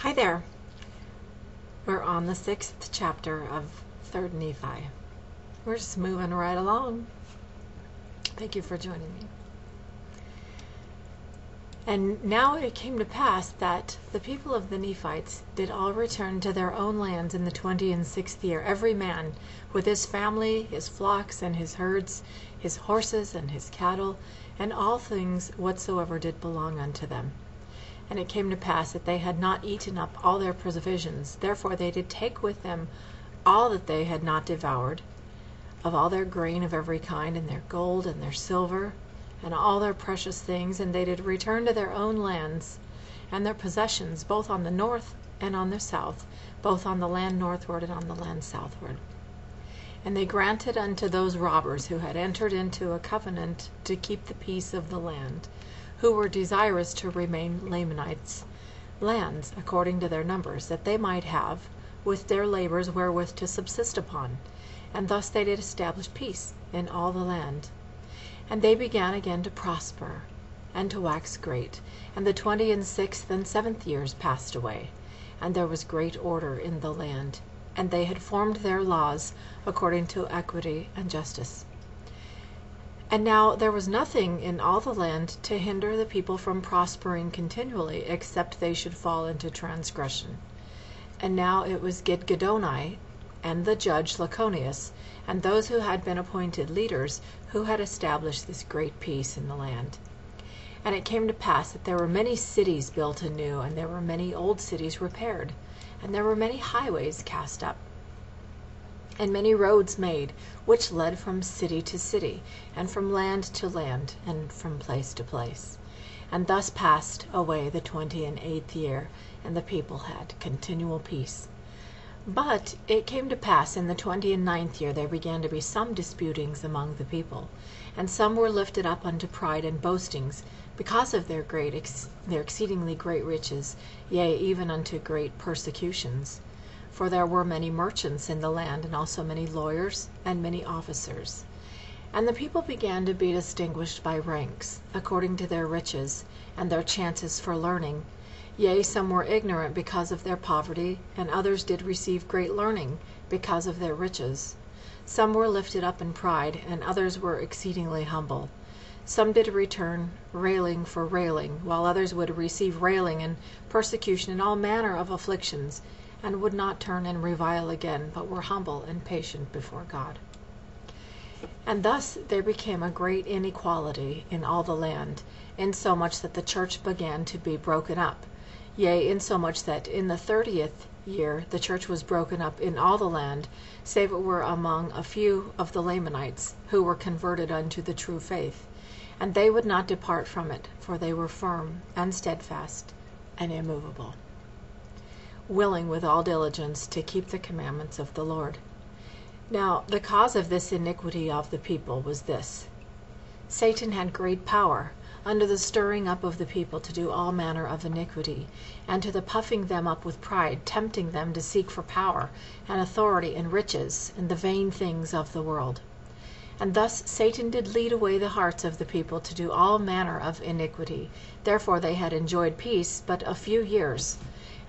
Hi there. We're on the 6th chapter of 3rd Nephi. We're just moving right along. Thank you for joining me. And now it came to pass that the people of the Nephites did all return to their own lands in the 26th year, every man with his family, his flocks, and his herds, his horses, and his cattle, and all things whatsoever did belong unto them. And it came to pass that they had not eaten up all their provisions. Therefore they did take with them all that they had not devoured, of all their grain of every kind, and their gold, and their silver, and all their precious things. And they did return to their own lands, and their possessions, both on the north and on the south, both on the land northward and on the land southward. And they granted unto those robbers who had entered into a covenant to keep the peace of the land, who were desirous to remain Lamanites, lands according to their numbers, that they might have with their labors wherewith to subsist upon. And thus they did establish peace in all the land. And they began again to prosper, and to wax great. And the 26th and 7th years passed away, and there was great order in the land. And they had formed their laws according to equity and justice. And now there was nothing in all the land to hinder the people from prospering continually, except they should fall into transgression. And now it was Gidgiddoni, and the judge Laconius, and those who had been appointed leaders, who had established this great peace in the land. And it came to pass that there were many cities built anew, and there were many old cities repaired, and there were many highways cast up, and many roads made, which led from city to city, and from land to land, and from place to place. And thus passed away the 28th year, and the people had continual peace. But it came to pass in the 29th year there began to be some disputings among the people, and some were lifted up unto pride and boastings, because of their exceedingly great riches, yea, even unto great persecutions. For there were many merchants in the land, and also many lawyers, and many officers. And the people began to be distinguished by ranks, according to their riches, and their chances for learning. Yea, some were ignorant because of their poverty, and others did receive great learning because of their riches. Some were lifted up in pride, and others were exceedingly humble. Some did return railing for railing, while others would receive railing and persecution and all manner of afflictions, and would not turn and revile again, but were humble and patient before God. And thus there became a great inequality in all the land, insomuch that the church began to be broken up. Yea, insomuch that in the 30th year the church was broken up in all the land, save it were among a few of the Lamanites, who were converted unto the true faith. And they would not depart from it, for they were firm and steadfast and immovable, willing with all diligence to keep the commandments of the Lord. Now the cause of this iniquity of the people was this: Satan had great power, under the stirring up of the people to do all manner of iniquity, and to the puffing them up with pride, tempting them to seek for power, and authority, and riches, and the vain things of the world. And thus Satan did lead away the hearts of the people to do all manner of iniquity. Therefore they had enjoyed peace but a few years.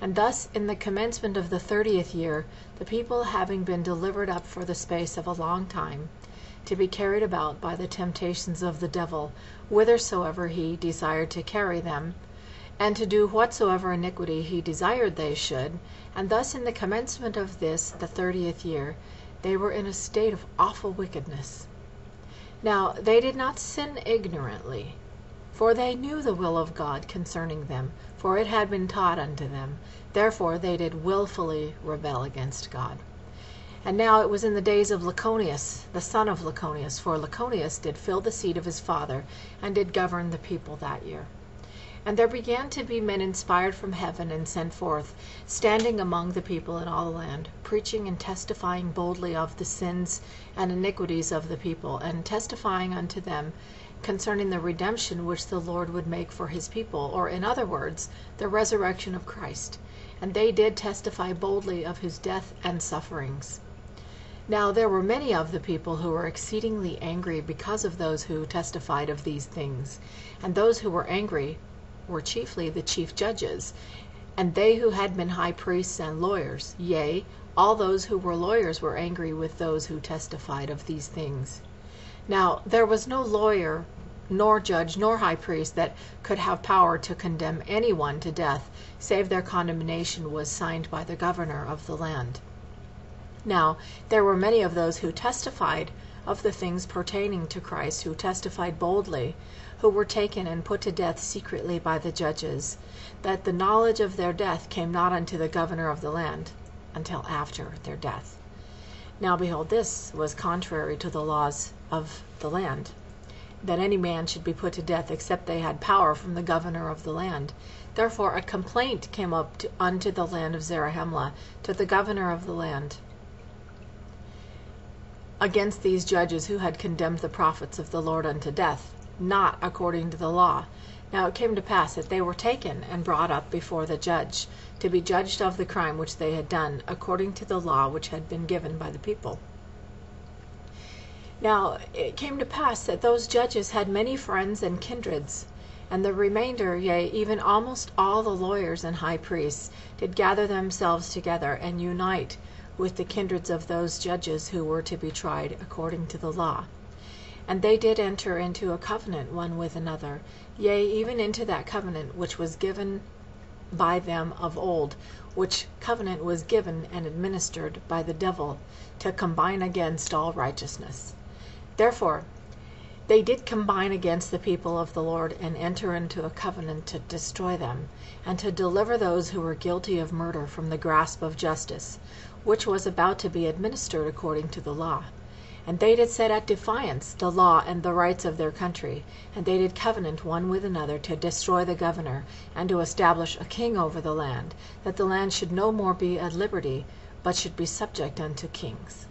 And thus in the commencement of the 30th year, the people having been delivered up for the space of a long time, to be carried about by the temptations of the devil, whithersoever he desired to carry them, and to do whatsoever iniquity he desired they should, and thus in the commencement of this, the 30th year, they were in a state of awful wickedness. Now they did not sin ignorantly, for they knew the will of God concerning them, for it had been taught unto them. Therefore they did wilfully rebel against God. And now it was in the days of Laconius, the son of Laconius, for Laconius did fill the seat of his father, and did govern the people that year. And there began to be men inspired from heaven and sent forth, standing among the people in all the land, preaching and testifying boldly of the sins and iniquities of the people, and testifying unto them concerning the redemption which the Lord would make for his people, or in other words, the resurrection of Christ. And they did testify boldly of his death and sufferings. Now there were many of the people who were exceedingly angry because of those who testified of these things. And those who were angry were chiefly the chief judges, And they who had been high priests and lawyers, yea, all those who were lawyers were angry with those who testified of these things. Now there was no lawyer, nor judge, nor high priest that could have power to condemn anyone to death, save their condemnation was signed by the governor of the land. Now there were many of those who testified of the things pertaining to Christ, who testified boldly, who were taken and put to death secretly by the judges, that the knowledge of their death came not unto the governor of the land until after their death. Now behold, this was contrary to the laws of the land, that any man should be put to death except they had power from the governor of the land. Therefore a complaint came up unto the land of Zarahemla, to the governor of the land, against these judges who had condemned the prophets of the Lord unto death, not according to the law. Now it came to pass that they were taken and brought up before the judge, to be judged of the crime which they had done, according to the law which had been given by the people. Now it came to pass that those judges had many friends and kindreds, and the remainder, yea, even almost all the lawyers and high priests, did gather themselves together and unite with the kindreds of those judges who were to be tried according to the law. And they did enter into a covenant one with another, yea, even into that covenant which was given by them of old, which covenant was given and administered by the devil, to combine against all righteousness. Therefore they did combine against the people of the Lord, and enter into a covenant to destroy them, and to deliver those who were guilty of murder from the grasp of justice, which was about to be administered according to the law. And they did set at defiance the law and the rights of their country, and they did covenant one with another to destroy the governor, and to establish a king over the land, that the land should no more be at liberty, but should be subject unto kings.